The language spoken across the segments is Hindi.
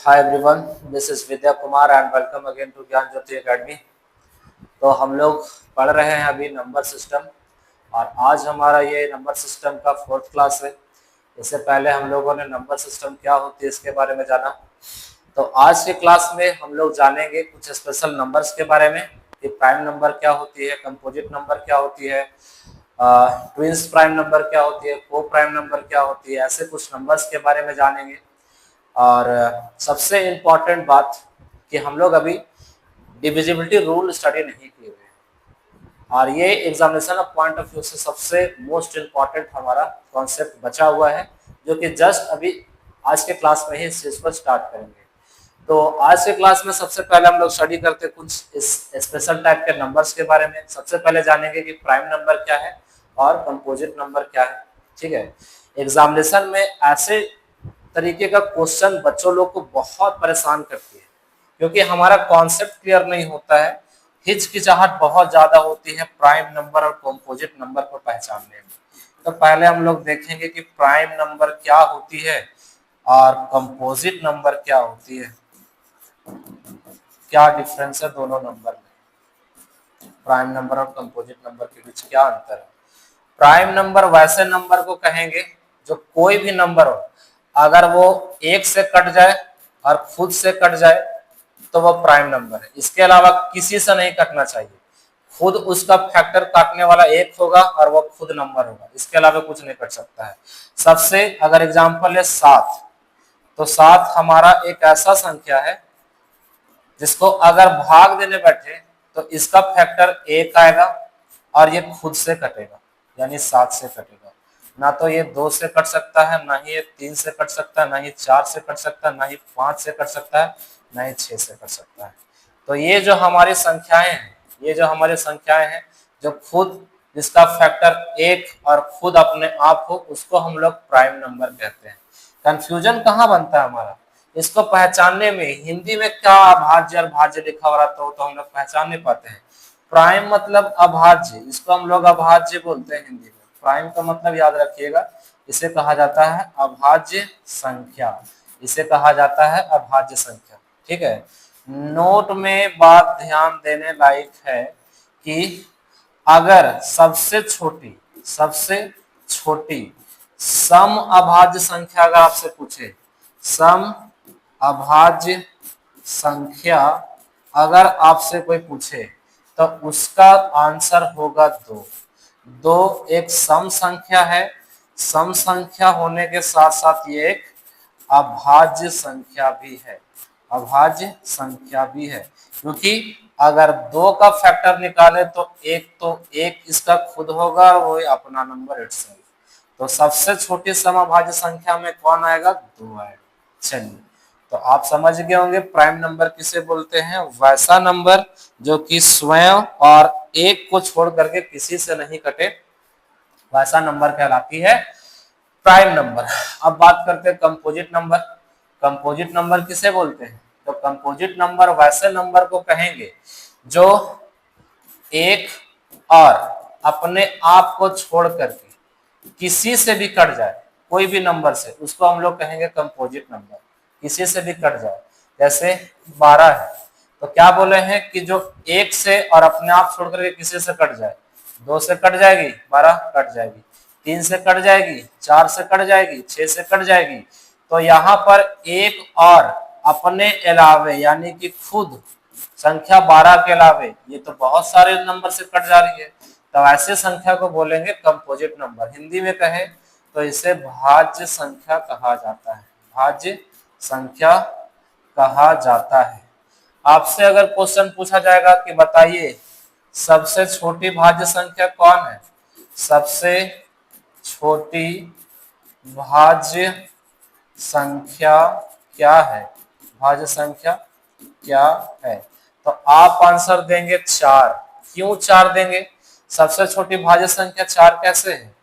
Hi everyone, this is Vidya Kumar and welcome again to Gyan Jyoti academy. तो हम लोग पढ़ रहे हैं अभी नंबर सिस्टम और आज हमारा ये नंबर सिस्टम का 4th क्लास है। इससे पहले हम लोगों ने नंबर सिस्टम क्या होती है इसके बारे में जाना। तो आज के क्लास में हम लोग जानेंगे कुछ स्पेशल नंबर्स के बारे में कि प्राइम नंबर क्या होती है, कंपोजिट नंबर क्या होती है, ट्विंस प्राइम नंबर क्या होती है, को प्राइम नंबर क्या होती है, ऐसे कुछ नंबर्स के बारे में जानेंगे। और सबसे इम्पॉर्टेंट बात कि हम लोग अभी डिविजिबिलिटी रूल स्टडी नहीं किए हुए हैं और ये examination of point of view से सबसे मोस्ट इम्पॉर्टेंट हमारा कॉन्सेप्ट बचा हुआ है, जो कि जस्ट अभी आज के क्लास में ही इस चीज़ को स्टार्ट करेंगे। तो आज के क्लास में सबसे पहले हम लोग स्टडी करते हैं कुछ इस स्पेशल टाइप के नंबर्स के बारे में। सबसे पहले जानेंगे कि प्राइम नंबर क्या है और कंपोजिट नंबर क्या है। ठीक है, एग्जामिनेशन में ऐसे तरीके का क्वेश्चन बच्चों लोग को बहुत परेशान करती है क्योंकि हमारा कॉन्सेप्ट क्लियर नहीं होता है, हिचकिचाहट बहुत ज्यादा होती है प्राइम नंबर और कंपोजिट नंबर को पहचानने में। तो पहले हम लोग देखेंगे कि प्राइम नंबर क्या होती है और कंपोजिट नंबर क्या होती है, क्या डिफरेंस है दोनों नंबर में, प्राइम नंबर और कंपोजिट नंबर के बीच क्या अंतर है। प्राइम नंबर वैसे नंबर को कहेंगे जो कोई भी नंबर हो, अगर वो एक से कट जाए और खुद से कट जाए तो वो प्राइम नंबर है। इसके अलावा किसी से नहीं कटना चाहिए, खुद उसका फैक्टर काटने वाला एक होगा और वो खुद नंबर होगा, इसके अलावा कुछ नहीं कट सकता है। सबसे अगर एग्जांपल है 7, तो 7 हमारा एक ऐसा संख्या है जिसको अगर भाग देने बैठे तो इसका फैक्टर एक आएगा और ये खुद से कटेगा, यानी 7 से कटेगा। ना तो ये 2 से कट सकता है, ना ही ये 3 से कट सकता है, ना ही 4 से कट सकता है, ना ही 5 से कट सकता है, ना ही 6 से कट सकता है। तो ये जो हमारी संख्याएं हैं, ये जो हमारी संख्याएं हैं जो खुद जिसका फैक्टर एक और खुद अपने आप हो, उसको हम लोग प्राइम नंबर कहते हैं। कंफ्यूजन कहाँ बनता है हमारा, इसको पहचानने में। हिंदी में क्या अभाज्य और भाज्य लिखा हो रहा तो हम लोग पहचान नहीं पाते हैं। प्राइम मतलब अभाज्य, इसको हम लोग अभाज्य बोलते हैं हिंदी में। प्राइम का मतलब याद रखिएगा, इसे कहा जाता है अभाज्य संख्या, इसे कहा जाता है अभाज्य संख्या। ठीक है, नोट में बात ध्यान देने लायक है कि अगर सबसे छोटी सम अभाज्य संख्या अगर आपसे पूछे, सम अभाज्य संख्या अगर आपसे कोई पूछे तो उसका आंसर होगा 2। 2 एक सम संख्या है, सम संख्या होने के साथ साथ ये एक अभाज्य संख्या भी है, अभाज्य संख्या भी है। क्योंकि अगर 2 का फैक्टर निकाले तो एक इसका खुद होगा और वो अपना नंबर इटसेल्फ। तो सबसे छोटी समअभाज्य संख्या में कौन आएगा, 2 आएगा। चलिए, तो आप समझ गए होंगे प्राइम नंबर किसे बोलते हैं, वैसा नंबर जो कि स्वयं और एक को छोड़ करके किसी से नहीं कटे, वैसा नंबर कहलाती है प्राइम नंबर। अब बात करते हैं कंपोजिट नंबर। कंपोजिट नंबर किसे बोलते हैं, तो कंपोजिट नंबर वैसे नंबर को कहेंगे जो एक और अपने आप को छोड़ करके किसी से भी कट जाए, कोई भी नंबर से, उसको हम लोग कहेंगे कंपोजिट नंबर। किसी से भी कट जाए, जैसे 12 है तो क्या बोले हैं कि जो एक से और अपने आप छोड़ करके किसी से कट जाए, 2 से कट जाएगी 12 कट जाएगी, 3 से कट जाएगी, 4 से कट जाएगी, 6 से कट जाएगी। तो यहाँ पर एक और अपने अलावे यानी कि खुद संख्या 12 के अलावे ये तो बहुत सारे नंबर से कट जा रही है, तो ऐसे संख्या को बोलेंगे कंपोजिट नंबर। हिंदी में कहे तो इसे भाज्य संख्या कहा जाता है, भाज्य संख्या कहा जाता है। आपसे अगर क्वेश्चन पूछा जाएगा कि बताइए सबसे छोटी भाज्य संख्या कौन है, सबसे छोटी भाज्य संख्या क्या है, भाज्य संख्या क्या है, तो आप आंसर देंगे 4। क्यों 4 देंगे, सबसे छोटी भाज्य संख्या 4 कैसे है।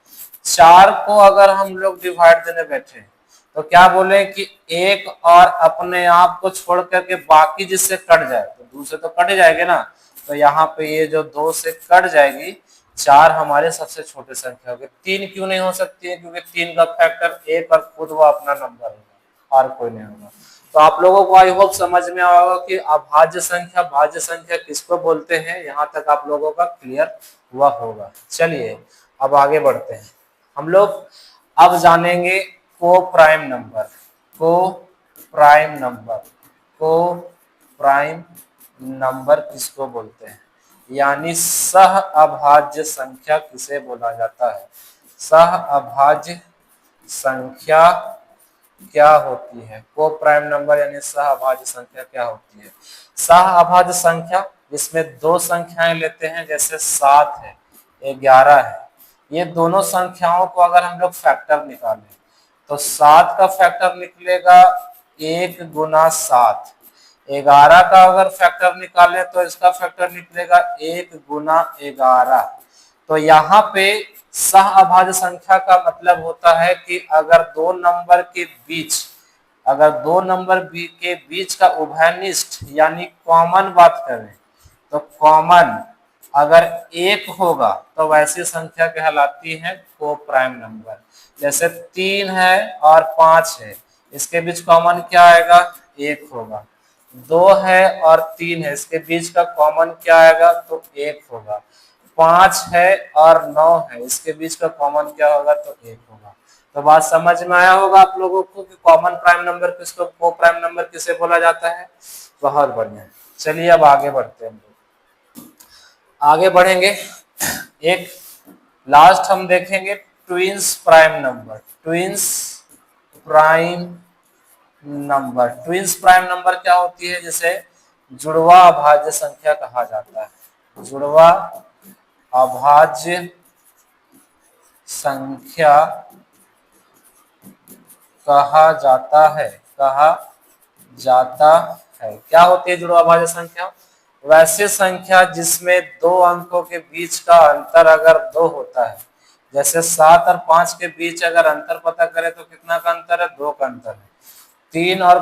4 को अगर हम लोग डिवाइड देने बैठे तो क्या बोले कि एक और अपने आप को छोड़ करके बाकी जिससे कट जाए, तो 2 से तो कट जाएंगे ना, तो यहाँ पे ये जो 2 से कट जाएगी, 4 हमारे सबसे छोटे संख्या हो गए। 3 क्यों नहीं हो सकती है, क्योंकि 3 का फैक्टर एक और खुद वो अपना नंबर होगा और कोई नहीं होगा। तो आप लोगों को आई होप समझ में आया होगा कि अभाज्य संख्या भाज्य संख्या किसको बोलते हैं, यहाँ तक आप लोगों का क्लियर हुआ होगा। चलिए अब आगे बढ़ते हैं। हम लोग अब जानेंगे को प्राइम नंबर। को प्राइम नंबर, को प्राइम नंबर किसको बोलते हैं, यानी सह अभाज्य संख्या किसे बोला जाता है। सह अभाज्य संख्या क्या होती है, को प्राइम नंबर यानी सह अभाज्य संख्या क्या होती है। सह अभाज्य संख्या जिसमें दो संख्याएं लेते हैं, जैसे 7 है 11 है, ये दोनों संख्याओं को अगर हम लोग फैक्टर निकालें तो 7 का फैक्टर निकलेगा 1 गुना 7, 11 का अगर फैक्टर निकालें तो इसका फैक्टर निकलेगा 1 गुना 11। तो यहाँ पे सह अभाज्य संख्या का मतलब होता है कि अगर दो नंबर के बीच, अगर दो नंबर के बीच का उभयनिष्ठ यानी कॉमन बात करें तो कॉमन अगर 1 होगा तो वैसी संख्या कहलाती है को प्राइम नंबर। जैसे 3 है और 5 है, इसके बीच कॉमन क्या आएगा, 1 होगा। 2 है और 3 है, इसके बीच का कॉमन क्या आएगा, तो 1 होगा। 5 है और 9 है, इसके बीच का कॉमन क्या होगा, तो 1 होगा। तो बात समझ में आया होगा आप लोगों को कि कॉमन प्राइम नंबर किसको, को प्राइम नंबर किसे बोला जाता है। बहुत बढ़िया। चलिए अब आगे बढ़ते हैं। आगे बढ़ेंगे, एक लास्ट हम देखेंगे twins prime number. Twins prime number, twins prime number क्या होती है, जिसे जुड़वा अभाज्य संख्या कहा जाता है। जुड़वा अभाज्य संख्या कहा जाता है, कहा जाता है। क्या होती है जुड़वा अभाज्य संख्या, वैसे संख्या जिसमें दो अंकों के बीच का अंतर अगर 2 होता है, जैसे 7 और 5 के बीच अगर अंतर पता करें तो कितना का अंतर है, 2 का अंतर है। 3 और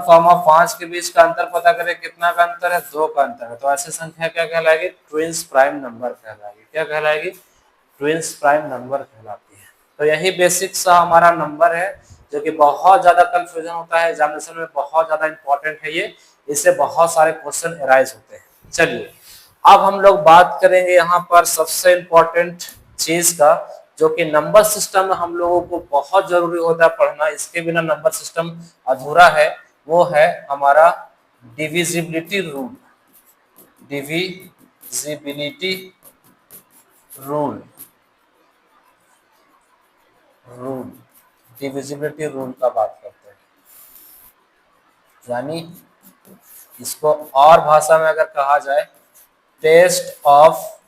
5 के बीच का अंतर पता करें, कितना का अंतर है, 2 का अंतर है। तो ऐसी संख्या क्या कहलाएगी, ट्विंस प्राइम नंबर कहलाएगी। क्या कहलाएगी, ट्विंस प्राइम नंबर कहलाती है। तो यही बेसिक सा हमारा नंबर है, जो कि बहुत ज्यादा कंफ्यूजन होता है एग्जामिनेशन में, बहुत ज्यादा इंपॉर्टेंट है ये, इससे बहुत सारे क्वेश्चन अराइज होते हैं। चलिए अब हम लोग बात करेंगे यहाँ पर सबसे इंपॉर्टेंट चीज का, जो कि नंबर सिस्टम में हम लोगों को बहुत जरूरी होता है पढ़ना, इसके बिना नंबर सिस्टम अधूरा है। वो है हमारा divisibility rule. Divisibility rule, rule divisibility rule का बात करते हैं, यानी इसको और भाषा में अगर कहा जाए, test of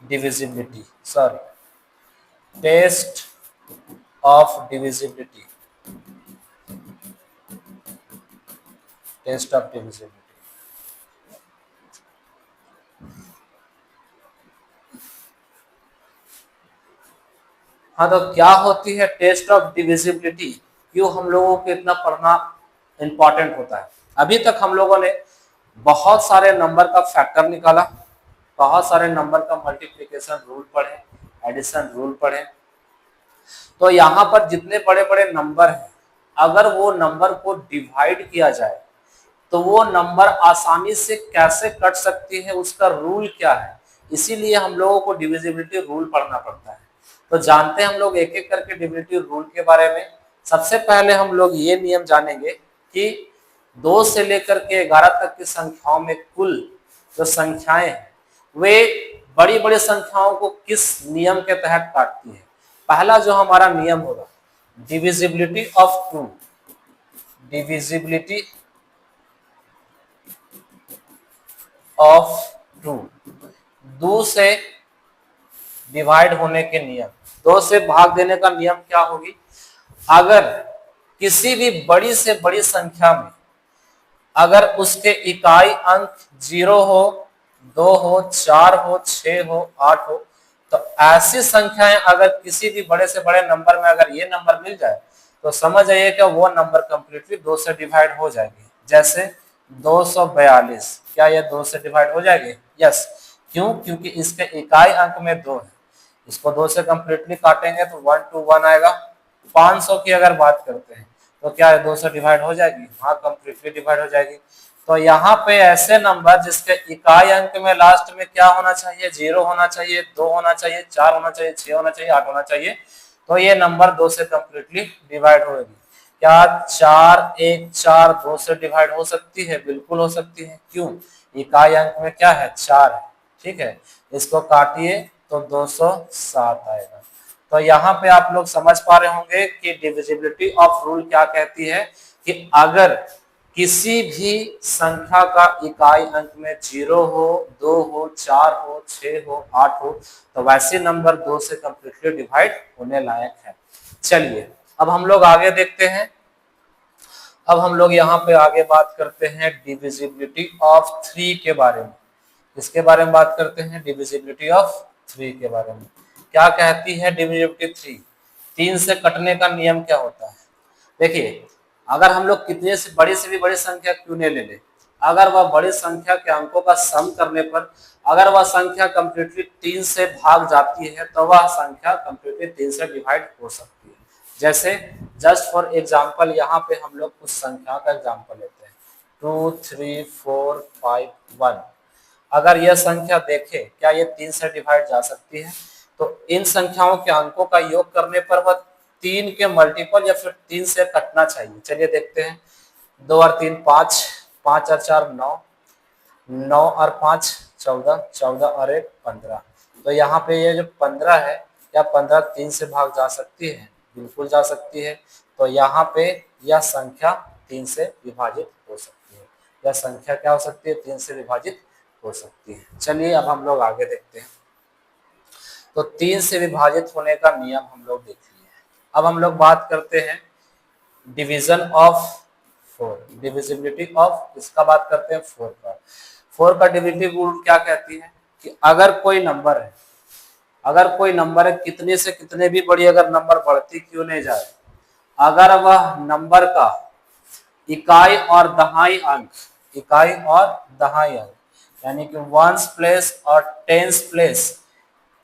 divisibility, sorry test of divisibility, test of divisibility. हाँ, तो क्या होती है टेस्ट ऑफ डिविजिबिलिटी, क्यों हम लोगों को इतना पढ़ना इंपॉर्टेंट होता है। अभी तक हम लोगों ने बहुत सारे नंबर का फैक्टर निकाला, बहुत सारे नंबर का मल्टीप्लिकेशन रूल पढ़े, एडिशन रूल पढ़े। तो यहाँ पर जितने बड़े बड़े नंबर हैं, अगर वो नंबर को डिवाइड किया जाए तो वो नंबर आसानी से कैसे कट सकती है, उसका रूल क्या है, इसीलिए हम लोगों को डिविजिबिलिटी रूल पढ़ना पड़ता है। तो जानते हैं हम लोग एक एक करके डिविजिबिलिटी रूल के बारे में। सबसे पहले हम लोग ये नियम जानेंगे कि 2 से लेकर के 11 तक की संख्याओं में कुल जो संख्याएं हैं वे बड़ी बड़ी संख्याओं को किस नियम के तहत काटती है। पहला जो हमारा नियम होगा, डिविजिबिलिटी ऑफ 2, डिविजिबिलिटी ऑफ 2, 2 से डिवाइड होने के नियम, 2 से भाग देने का नियम क्या होगी, अगर किसी भी बड़ी से बड़ी संख्या में अगर उसके इकाई अंक 0 हो, 2 हो, 4 हो, 6 हो, 8 हो, तो ऐसी संख्याएं अगर किसी भी बड़े से बड़े नंबर में अगर ये नंबर मिल जाए तो समझ आइए कि वो नंबर कंप्लीटली 2 से डिवाइड हो जाएगी। जैसे 242, क्या ये 2 से डिवाइड हो जाएगी? यस। क्यों? क्योंकि इसके इकाई अंक में 2 है, इसको 2 से कंप्लीटली काटेंगे तो 1 to 1 आएगा। 500 की अगर बात करते हैं तो क्या है 2 से डिवाइड हो जाएगी, हाँ कंप्लीटली डिवाइड हो जाएगी। तो यहाँ पे ऐसे नंबर जिसके इकाई अंक में लास्ट में क्या होना चाहिए, 0 होना चाहिए, 2 होना चाहिए, 4 होना चाहिए, 6 होना चाहिए, 8 होना चाहिए, तो ये नंबर 2 से कंप्लीटली डिवाइड होगी। क्या 4 1 4 2 से डिवाइड हो सकती है, बिल्कुल हो सकती है। क्यों, इकाई अंक में क्या है 4 है, ठीक है। इसको काटिए तो 207 आएगा। तो यहाँ पे आप लोग समझ पा रहे होंगे कि डिविजिबिलिटी ऑफ रूल क्या कहती है कि अगर किसी भी संख्या का इकाई अंक में 0 हो, 2 हो, 4 हो, 6 हो, 8 हो, तो वैसे नंबर 2 से कंप्लीटली डिवाइड होने लायक है। चलिए अब हम लोग आगे देखते हैं। अब हम लोग यहाँ पे आगे बात करते हैं डिविजिबिलिटी ऑफ 3 के बारे में। इसके बारे में बात करते हैं, डिविजिबिलिटी ऑफ 3 के बारे में। क्या कहती है डिविजिबिलिटी 3? 3 से कटने का नियम क्या होता है? देखिए, अगर हम लोग कितने से भी बड़ी संख्या क्यों नहीं ले ले, अगर वह बड़ी संख्या के अंकों का सम करने पर अगर वह संख्या कंप्लीटली 3 से भाग जाती है तो वह संख्या कंप्लीटली 3 से डिवाइड हो सकती है। जैसे जस्ट फॉर एग्जांपल यहाँ पे हम लोग कुछ संख्या का एग्जांपल लेते हैं, 2 3 4 5 1। अगर यह संख्या देखें, क्या ये 3 से डिवाइड जा सकती है? तो इन संख्याओं के अंकों का योग करने पर वह 3 के मल्टीपल या फिर 3 से कटना चाहिए। चलिए देखते हैं, 2 और 3 5, 5 और 4 9, 9 और 5 14, 14 और 1 15। तो यहाँ पे ये जो 15 है, क्या 15 3 से भाग जा सकती है? बिल्कुल जा सकती है। तो यहाँ पे यह संख्या 3 से विभाजित हो सकती है। यह संख्या क्या हो सकती है? 3 से विभाजित हो सकती है। चलिए अब हम लोग आगे देखते हैं। तो 3 से विभाजित होने का नियम हम लोग देख लिए। अब हम लोग बात करते हैं डिवीजन ऑफ 4, डिविजिबिलिटी ऑफ, इसका बात करते हैं 4 का। 4 का डिविजिबिलिटी रूल क्या कहती है कि अगर कोई नंबर है, अगर कोई नंबर है, कितने से कितने भी बड़ी अगर नंबर बढ़ती क्यों नहीं जाए, अगर वह नंबर का इकाई और दहाई अंक, इकाई और दहाई अंक यानी कि वंस प्लेस और टेंस प्लेस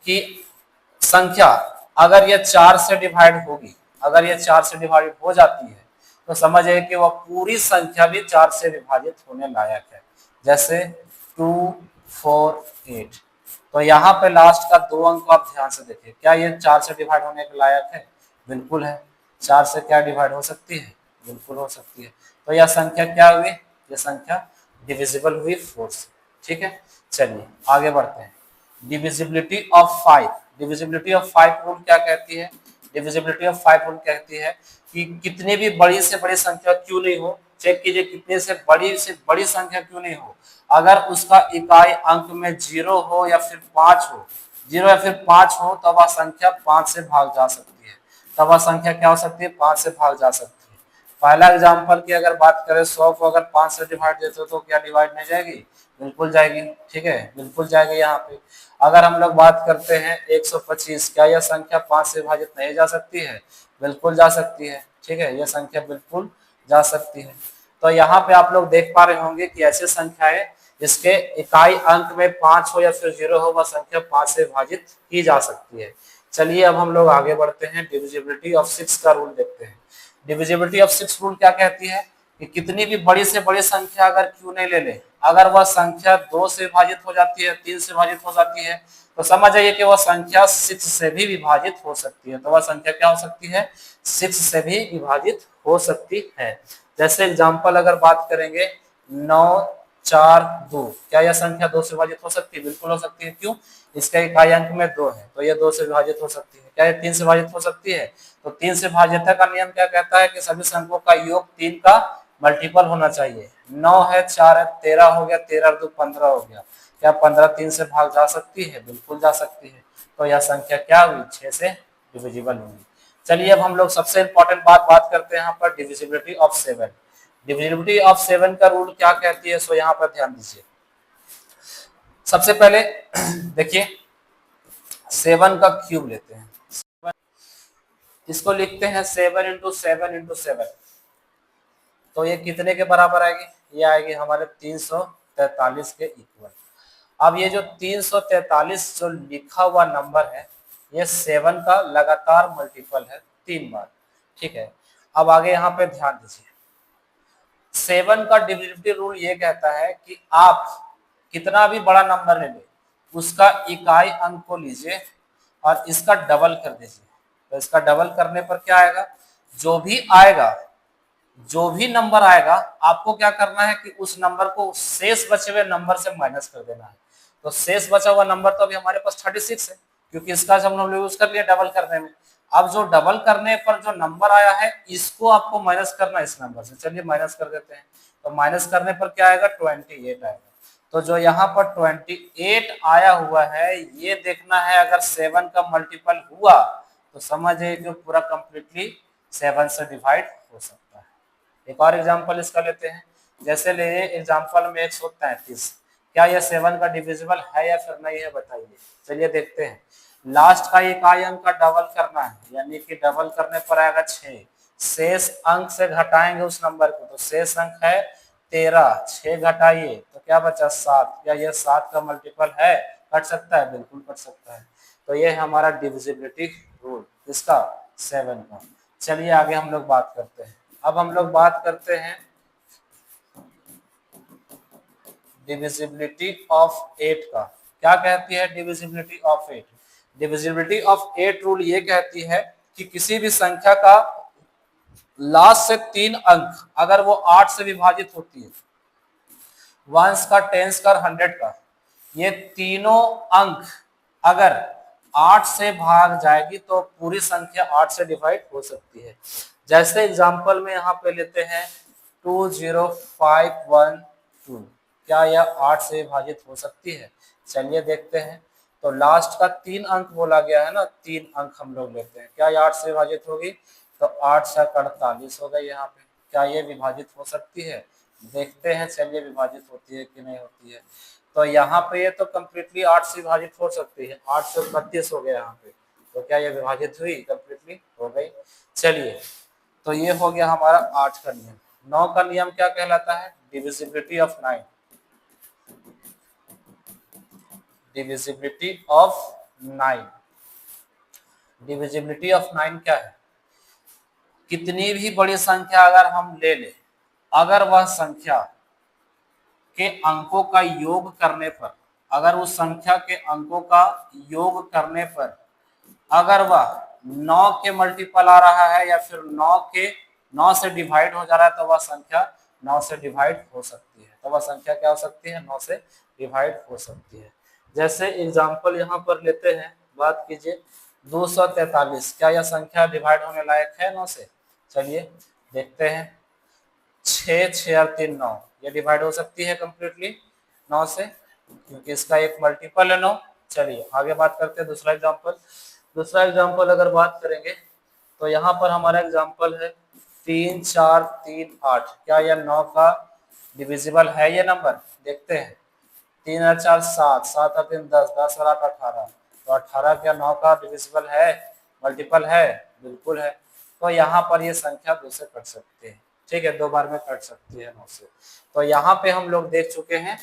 की संख्या अगर यह 4 से डिवाइड होगी, अगर यह 4 से डिवाइड हो जाती है तो समझिए कि वह पूरी संख्या भी 4 से विभाजित होने लायक है। जैसे 2 4 8। तो यहाँ पे लास्ट का 2 अंक को आप ध्यान से देखिए, क्या ये 4 से डिवाइड होने के लायक है? बिल्कुल है। 4 से क्या डिवाइड हो सकती है? बिल्कुल हो सकती है। तो यह संख्या क्या हुई? यह संख्या डिविजिबल हुई 4 से। ठीक है, चलिए आगे बढ़ते हैं। Divisibility of 5, divisibility of 5 rule क्या कहती है? डिविजिबिलिटी ऑफ 5 रूल कहती है कि कितने भी बड़ी से बड़ी संख्या क्यों नहीं हो, चेक कीजिए, कितने से बड़ी संख्या क्यों नहीं हो, अगर उसका इकाई अंक में 0 हो या फिर 5 हो, 0 या फिर 5 हो, तब वह संख्या 5 से भाग जा सकती है। तब वह संख्या क्या हो सकती है? 5 से भाग जा सकती है। पहला एग्जाम्पल की अगर बात करें, 100 को अगर 5 से डिवाइड देते हो तो क्या डिवाइड नहीं जाएगी? बिल्कुल जाएगी। ठीक है, बिल्कुल जाएगी। यहाँ पे अगर हम लोग बात करते हैं 125, क्या यह संख्या 5 से विभाजित नहीं जा सकती है? बिल्कुल जा सकती है। ठीक है, यह संख्या बिल्कुल जा सकती है। तो यहाँ पे आप लोग देख पा रहे होंगे कि ऐसे संख्याएं जिसके इकाई अंक में 5 हो या फिर 0 हो, वह संख्या 5 से विभाजित की जा सकती है। चलिए अब हम लोग आगे बढ़ते हैं, डिविजिबिलिटी ऑफ 6 का रूल देखते हैं। डिविजिबिलिटी ऑफ 6 रूल क्या कहती है कि कितनी भी बड़ी से बड़ी संख्या अगर क्यों नहीं ले ले, अगर वह संख्या 2 से विभाजित हो जाती है, 3 से विभाजित हो जाती है, तो समझ जाइए कि वह संख्या 6 से भी विभाजित हो सकती है। तो वह संख्या क्या हो सकती है? 6 से भी विभाजित हो सकती है। जैसे एग्जाम्पल अगर बात करेंगे 9 4 2, क्या यह संख्या 2 से विभाजित हो सकती है? बिल्कुल हो सकती है। क्यों? इसका इकाई अंक में 2 है, तो यह 2 से विभाजित हो सकती है। क्या यह 3 से विभाजित हो सकती है? तो 3 से भाज्यता का नियम क्या कहता है कि सभी संख्याओं का योग 3 का मल्टीपल होना चाहिए। 9 है, 4 है, 13 हो गया, 13 2 15 हो गया। क्या 15 3 से भाग जा सकती है? बिल्कुल जा सकती है। तो यह संख्या क्या हुई? 6 से डिविजिबल होगी। चलिए अब हम लोग सबसे इंपॉर्टेंट बात करते हैं यहाँ पर, डिविजिबिलिटी ऑफ 7। डिविजिबिलिटी ऑफ 7 का रूल क्या कहती है, सो यहाँ पर ध्यान दीजिए। सबसे पहले देखिए 7 का क्यूब लेते हैं, इसको लिखते हैं 7 इंटू 7 इंटू 7। तो ये कितने के बराबर आएगी? ये आएगी हमारे 343 के इक्वल। अब ये जो 343 जो लिखा हुआ नंबर है, ये 7 का लगातार मल्टीपल है 3 बार। ठीक है, अब आगे यहाँ पे ध्यान दीजिए, 7 का डिविजिबिलिटी रूल ये कहता है कि आप कितना भी बड़ा नंबर ले ले, उसका इकाई अंक को लीजिए और इसका डबल कर दीजिए। तो इसका डबल करने पर क्या आएगा, जो भी नंबर आएगा आपको क्या करना है कि उस नंबर को शेष बचे हुए नंबर से माइनस कर देना है। तो शेष बचा हुआ नंबर तो अभी हमारे पास 36 है, क्योंकि इसका हम लोग यूज कर लिया डबल करने में। अब जो डबल करने पर जो नंबर आया है इसको आपको माइनस करना है इस नंबर से। चलिए माइनस कर देते हैं। तो माइनस करने पर क्या आएगा, 28 आएगा। तो जो यहाँ पर 28 आया हुआ है ये देखना है, अगर 7 का मल्टीपल हुआ तो समझिए कि पूरा कंप्लीटली 7 से डिवाइड हो सकता है। एक और एग्जांपल इसका लेते हैं, जैसे ले एग्जांपल में 133, क्या यह 7 का डिविजिबल है या फिर नहीं है, बताइए। चलिए देखते हैं। लास्ट का इकाई अंक का डबल करना है, यानी कि डबल करने पर आएगा 6। शेष अंक से घटाएंगे उस नंबर को, तो शेष अंक है 13, 6 घटाइए तो क्या बचा 7। क्या यह 7 का मल्टीपल है, कट सकता है, बिल्कुल कट सकता है। तो ये है हमारा डिविजिबिलिटी रूल, इसका 7 का। चलिए आगे हम लोग बात करते हैं। अब हम लोग बात करते हैं डिविजिबिलिटी ऑफ 8 का। क्या कहती है divisibility of 8? Divisibility of 8 rule ये कहती है कि किसी भी संख्या का लास्ट से 3 अंक अगर वो 8 से विभाजित होती है, वंस का, टेंस का, 100 का, ये तीनों अंक अगर 8 से भाग जाएगी तो पूरी संख्या 8 से डिवाइड हो सकती है। जैसे एग्जांपल में यहाँ पे लेते हैं 20512, क्या यह 8 से विभाजित हो सकती है? चलिए देखते हैं। तो लास्ट का 3 अंक बोला गया है ना, 3 अंक हम लोग लेते हैं। क्या यह 8 से विभाजित होगी? तो 8 से 48 हो गई यहाँ पे। क्या ये विभाजित हो सकती है? देखते हैं, चलिए विभाजित होती है कि नहीं होती है। तो यहाँ पे ये तो कम्प्लीटली 8 से विभाजित हो सकती है। 8 से 32 हो गया यहाँ पे, तो क्या ये विभाजित हुई? कम्प्लीटली हो गई। चलिए, तो ये हो गया हमारा 8 का नियम। 9 का नियम क्या कहलाता है? Divisibility of 9। Divisibility of 9। Divisibility of 9 क्या है? कितनी भी बड़ी संख्या अगर हम ले लें, अगर वह संख्या के अंकों का योग करने पर, अगर उस संख्या के अंकों का योग करने पर अगर वह 9 के मल्टीपल आ रहा है या फिर 9 से डिवाइड हो जा रहा है, तो वह संख्या 9 से डिवाइड हो सकती है। तो वह संख्या क्या हो सकती है? 9 से डिवाइड हो सकती है। जैसे एग्जांपल यहाँ पर लेते हैं, बात कीजिए 243। क्या यह संख्या डिवाइड होने लायक है 9 से? चलिए देखते हैं। 6, 6 और 3 9, ये डिवाइड हो सकती है कम्प्लीटली 9 से, क्योंकि इसका एक मल्टीपल है 9। चलिए आगे बात करते हैं दूसरा एग्जांपल। दूसरा एग्जांपल अगर बात करेंगे तो यहाँ पर हमारा एग्जांपल है 3 4 3 8। क्या यह 9 का डिविजिबल है ये नंबर? देखते हैं। 3 और 4 7, 7 और 3 10, 10 और 8 18। तो 18 क्या 9 का डिविजिबल है, मल्टीपल है? बिल्कुल है। तो यहाँ पर ये संख्या 2 से कट सकती है। ठीक है, 2 बार में कट सकती है 9 से। तो यहाँ पे हम लोग देख चुके हैं